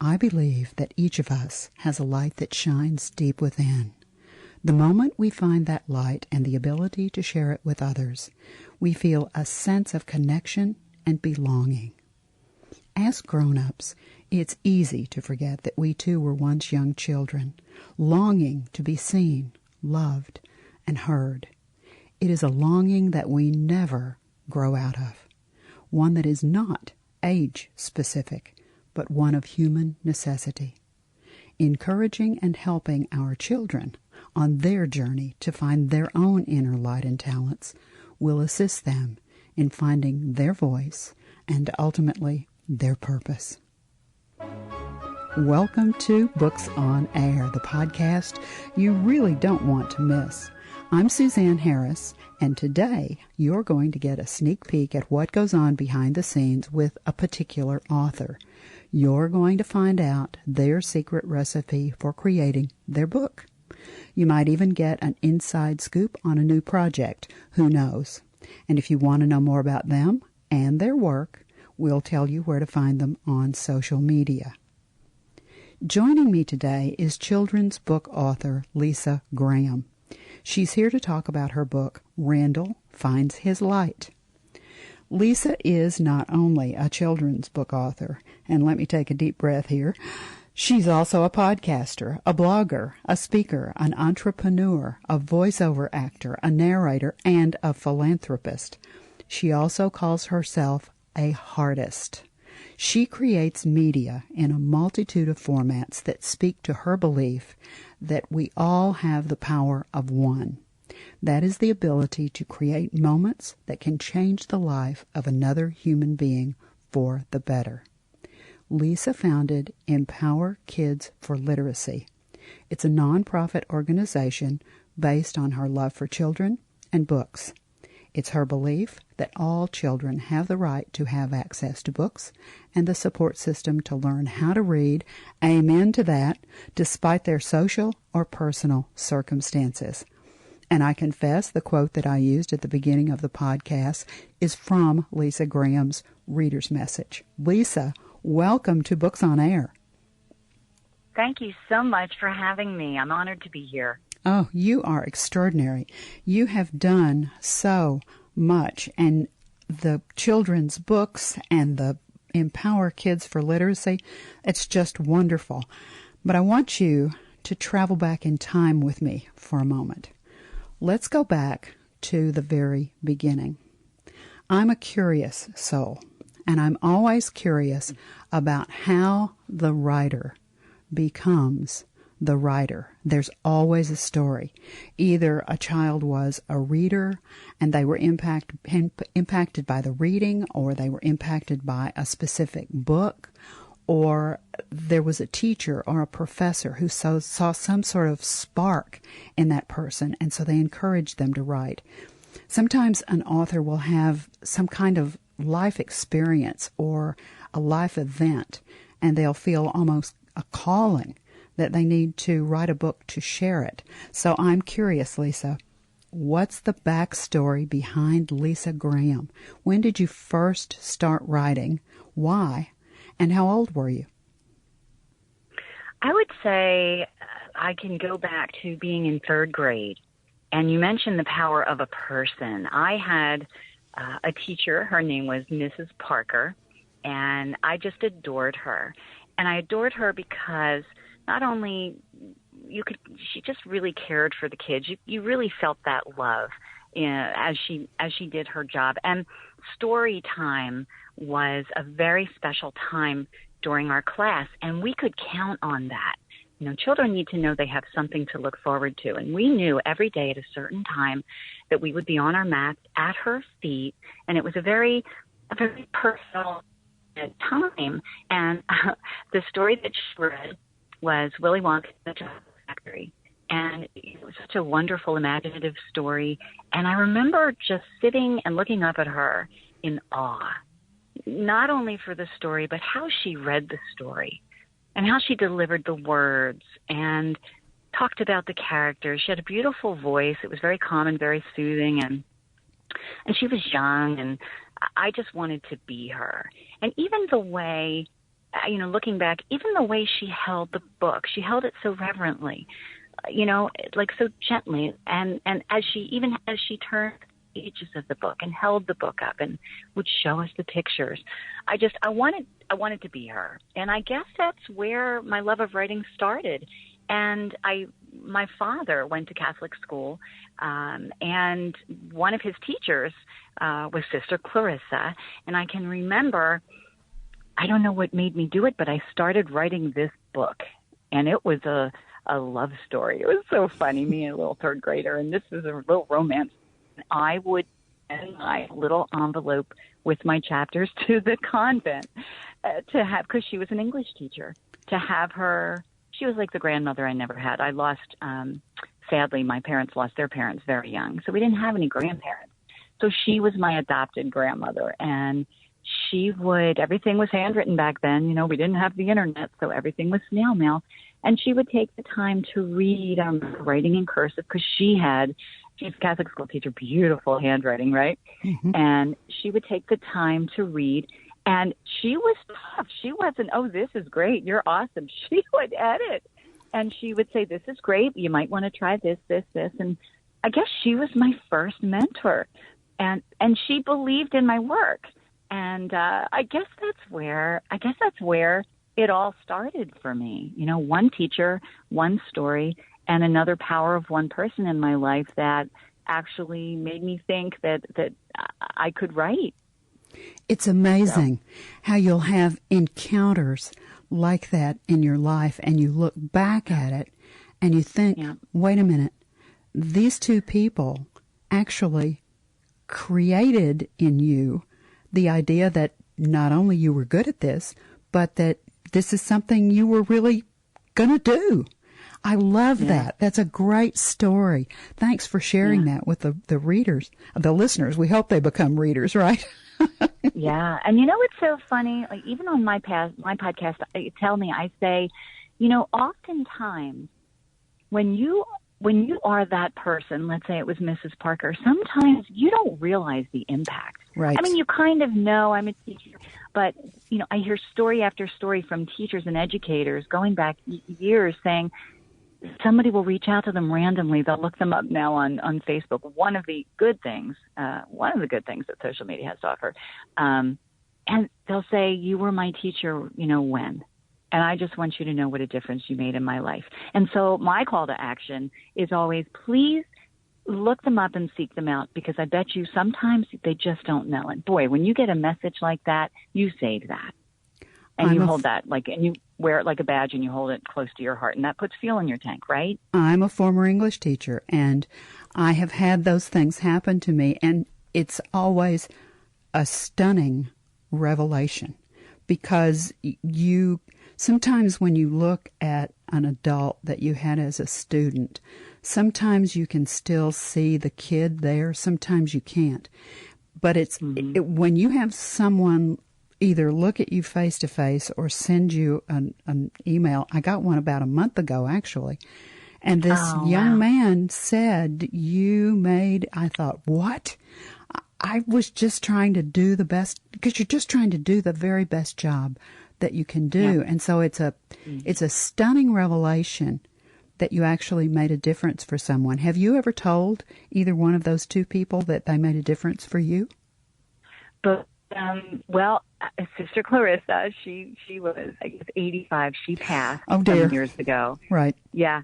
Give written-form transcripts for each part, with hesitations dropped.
I believe that each of us has a light that shines deep within. The moment we find that light and the ability to share it with others, we feel a sense of connection and belonging. As grown-ups, it's easy to forget that we too were once young children, longing to be seen, loved, and heard. It is a longing that we never grow out of, one that is not age-specific, but one of human necessity. Encouraging and helping our children on their journey to find their own inner light and talents will assist them in finding their voice and ultimately their purpose. Welcome to Books on Air, the podcast you really don't want to miss. I'm Suzanne Harris, and today you're going to get a sneak peek at what goes on behind the scenes with a particular author. You're going to find out their secret recipe for creating their book. You might even get an inside scoop on a new project. Who knows? And if you want to know more about them and their work, we'll tell you where to find them on social media. Joining me today is children's book author Lisa Graham. She's here to talk about her book, Randle Finds His Light. Lisa is not only a children's book author, and let me take a deep breath here, she's also a podcaster, a blogger, a speaker, an entrepreneur, a voiceover actor, a narrator, and a philanthropist. She also calls herself a artist. She creates media in a multitude of formats that speak to her belief that we all have the power of one. That is the ability to create moments that can change the life of another human being for the better. Lisa founded Empower Kids for Literacy. It's a nonprofit organization based on her love for children and books. It's her belief that all children have the right to have access to books and the support system to learn how to read, amen to that, despite their social or personal circumstances. And I confess the quote that I used at the beginning of the podcast is from Lisa Graham's reader's message. Lisa, welcome to Books on Air. Thank you so much for having me. I'm honored to be here. Oh, you are extraordinary. You have done so much, and the children's books and the Empower Kids for Literacy, it's just wonderful. But I want you to travel back in time with me for a moment. Let's go back to the very beginning. I'm a curious soul, and I'm always curious about how the writer becomes the writer. There's always a story. Either a child was a reader and they were impacted by the reading, or they were impacted by a specific book, or there was a teacher or a professor who saw some sort of spark in that person, and so they encouraged them to write. Sometimes an author will have some kind of life experience or a life event, and they'll feel almost a calling that they need to write a book to share it. So I'm curious, Lisa, what's the backstory behind Lisa Graham? When did you first start writing? Why? And how old were you? I would say I can go back to being in third grade. And you mentioned the power of a person. I had a teacher. Her name was Mrs. Parker, and I just adored her. And I adored her because not only she just really cared for the kids. You really felt that love as she did her job. And story time was a very special time during our class, and we could count on that. You know, children need to know they have something to look forward to, and we knew every day at a certain time that we would be on our mat at her feet, and it was a very personal time. And the story that she read was Willy Wonka and the Chocolate Factory. And it was such a wonderful, imaginative story. And I remember just sitting and looking up at her in awe, not only for the story, but how she read the story and how she delivered the words and talked about the characters. She had a beautiful voice. It was very calm and very soothing. And she was young, and I just wanted to be her. And even the way looking back, even the way she held the book, she held it so reverently, like so gently. And as she turned pages of the book and held the book up and would show us the pictures, I wanted to be her. And I guess that's where my love of writing started. And my father went to Catholic school, and one of his teachers was Sister Clarissa. And I can remember, I don't know what made me do it, but I started writing this book, and it was a love story. It was so funny, me, a little third grader, and this is a little romance. I would send my little envelope with my chapters to the convent to have, because she was an English teacher, to have her. She was like the grandmother I never had. I lost, sadly, my parents lost their parents very young, so we didn't have any grandparents. So she was my adopted grandmother, and everything was handwritten back then. We didn't have the internet, so everything was snail mail. And she would take the time to read writing in cursive, because she's a Catholic school teacher, beautiful handwriting, right? Mm-hmm. And she would take the time to read. And she was tough. She wasn't, oh, this is great, you're awesome. She would edit. And she would say, this is great, you might want to try this, this, this. And I guess she was my first mentor. And she believed in my work. And I guess that's where it all started for me. One teacher, one story, and another power of one person in my life that actually made me think that I could write. It's amazing how you'll have encounters like that in your life, and you look back at it and you think, wait a minute, these two people actually created in you the idea that not only you were good at this, but that this is something you were really going to do. I love that. That's a great story. Thanks for sharing that with the readers, the listeners. We hope they become readers, right? Yeah. And it's so funny, like even on my podcast, I say, oftentimes when you are that person, let's say it was Mrs. Parker, sometimes you don't realize the impact. Right. I mean, you kind of know I'm a teacher, but, I hear story after story from teachers and educators going back years saying somebody will reach out to them randomly. They'll look them up now on Facebook. One of the good things that social media has to offer. And they'll say, you were my teacher, when? And I just want you to know what a difference you made in my life. And so my call to action is always, please look them up and seek them out, because I bet you sometimes they just don't know. And boy, when you get a message like that, you save that. And you hold that, and you wear it like a badge, and you hold it close to your heart, and that puts fuel in your tank, right? I'm a former English teacher, and I have had those things happen to me, and it's always a stunning revelation, because sometimes when you look at an adult that you had as a student, sometimes you can still see the kid there, sometimes you can't. But when you have someone either look at you face to face or send you an email. I got one about a month ago, actually. And this young man said, I thought, what? I was just trying to do the best, because you're just trying to do the very best job that you can do. Yeah. And so it's a stunning revelation that you actually made a difference for someone. Have you ever told either one of those two people that they made a difference for you? But Sister Clarissa, she was, I guess, 85. She passed some years ago. Right. Yeah.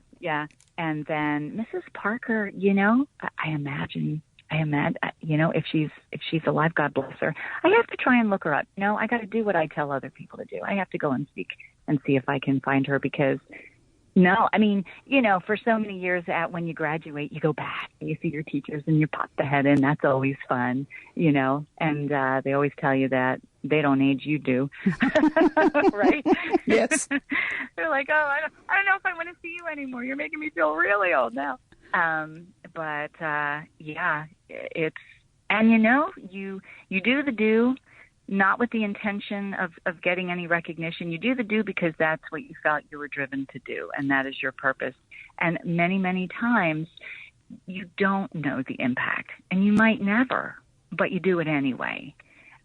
And then Mrs. Parker, I imagine, if she's alive, God bless her. I have to try and look her up. I got to do what I tell other people to do. I have to go and speak and see if I can find her, because for so many years when you graduate, you go back and you see your teachers and you pop the head in. That's always fun, and they always tell you that they don't age, you do. Right? Yes. They're like, I don't know if I want to see you anymore. You're making me feel really old now. You do the do, not with the intention of getting any recognition. You do the do because that's what you felt you were driven to do, and that is your purpose. And many, many times you don't know the impact, and you might never, but you do it anyway.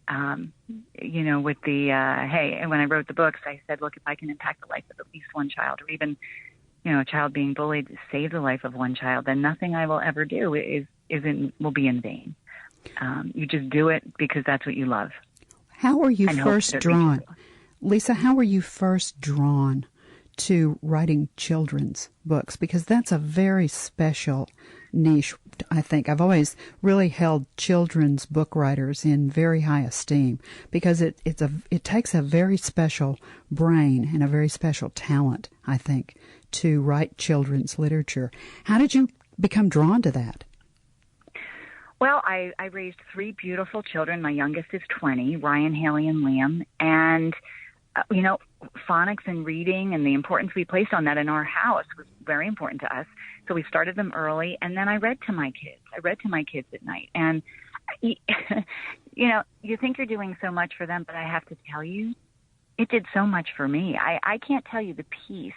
with the, hey, and when I wrote the books, I said, look, if I can impact the life of at least one child, or even, a child being bullied, save the life of one child, then nothing I will ever do will be in vain. You just do it because that's what you love. How were you first drawn? Lisa, how were you first drawn to writing children's books? Because that's a very special niche, I think. I've always really held children's book writers in very high esteem because it takes a very special brain and a very special talent, I think, to write children's literature. How did you become drawn to that? Well, I raised 3 beautiful children. My youngest is 20, Ryan, Haley, and Liam. And, phonics and reading and the importance we placed on that in our house was very important to us. So we started them early. And then I read to my kids. I read to my kids at night. And, you think you're doing so much for them, but I have to tell you, it did so much for me. I can't tell you the peace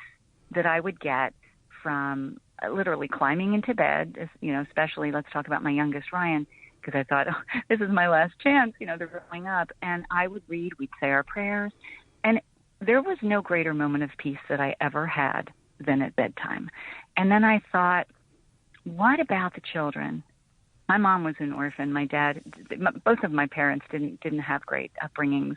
that I would get from literally climbing into bed, especially let's talk about my youngest, Ryan, because I thought, this is my last chance. They're growing up. And I would read, we'd say our prayers. And there was no greater moment of peace that I ever had than at bedtime. And then I thought, what about the children? My mom was an orphan. My dad, both of my parents didn't have great upbringings,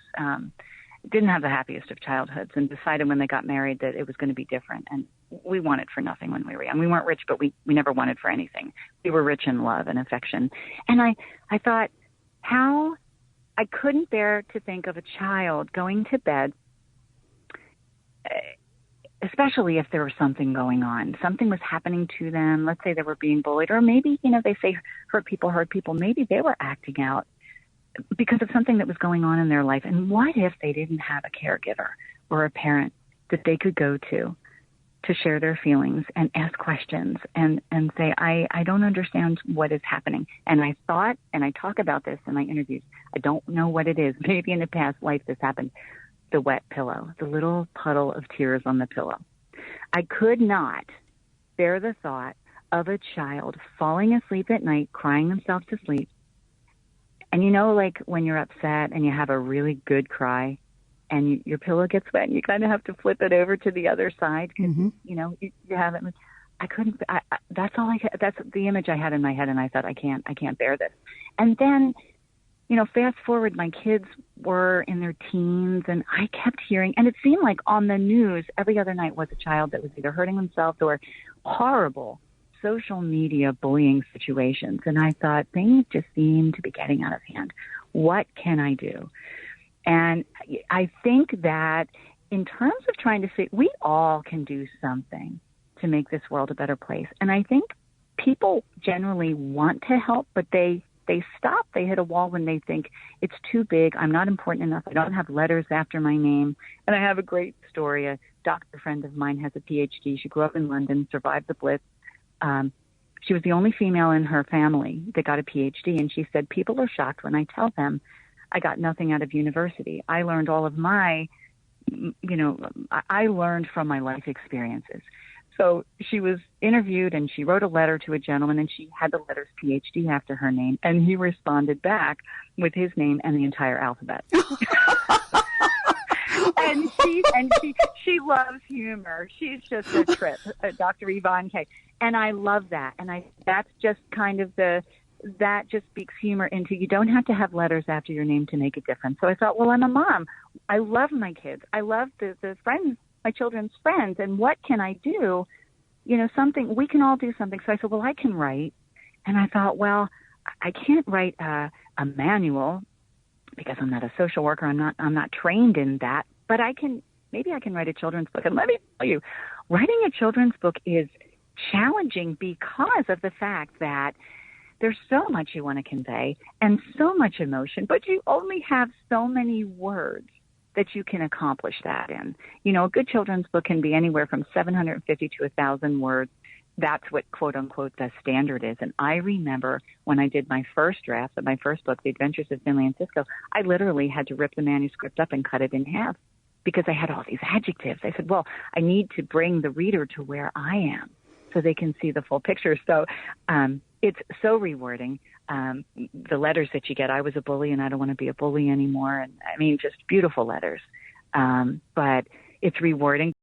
didn't have the happiest of childhoods, and decided when they got married that it was going to be different. And we wanted for nothing when we were young. We weren't rich, but we never wanted for anything. We were rich in love and affection. And I thought how I couldn't bear to think of a child going to bed, especially if there was something going on. Something was happening to them. Let's say they were being bullied, or maybe, they say hurt people. Maybe they were acting out because of something that was going on in their life. And what if they didn't have a caregiver or a parent that they could go to share their feelings and ask questions and say, I don't understand what is happening. And I thought, and I talk about this in my interviews, I don't know what it is. Maybe in a past life this happened. The wet pillow, the little puddle of tears on the pillow. I could not bear the thought of a child falling asleep at night, crying themselves to sleep. And like when you're upset and you have a really good cry and your pillow gets wet and you kind of have to flip it over to the other side because, you have it. I couldn't, that's the image I had in my head. And I thought, I can't bear this. And then, fast forward, my kids were in their teens and I kept hearing, and it seemed like on the news every other night was a child that was either hurting themselves or horrible social media bullying situations. And I thought, things just seem to be getting out of hand. What can I do? And I think that in terms of trying to say, we all can do something to make this world a better place. And I think people generally want to help, but they stop. They hit a wall when they think it's too big. I'm not important enough. I don't have letters after my name. And I have a great story. A doctor friend of mine has a PhD. She grew up in London, survived the Blitz. She was the only female in her family that got a PhD. And she said, people are shocked when I tell them I got nothing out of university. I learned all of my, I learned from my life experiences. So she was interviewed and she wrote a letter to a gentleman and she had the letters PhD after her name. And he responded back with his name and the entire alphabet. and she loves humor. She's just a trip, Dr. Yvonne K. And I love that. And that's just kind of that just speaks humor into, you don't have to have letters after your name to make a difference. So I thought, well, I'm a mom. I love my kids. I love the friends, my children's friends. And what can I do? Something, we can all do something. So I said, well, I can write. And I thought, well, I can't write a manual because I'm not a social worker. I'm not trained in that, but maybe I can write a children's book. And let me tell you, writing a children's book is challenging because of the fact that there's so much you want to convey and so much emotion, but you only have so many words that you can accomplish that in. A good children's book can be anywhere from 750 to 1,000 words. That's what, quote unquote, the standard is. And I remember when I did my first draft of my first book, The Adventures of Finley and Cisco, I literally had to rip the manuscript up and cut it in half because I had all these adjectives. I said, well, I need to bring the reader to where I am so they can see the full picture. So it's so rewarding. the letters that you get. I was a bully and I don't want to be a bully anymore. And I mean, just beautiful letters. But it's rewarding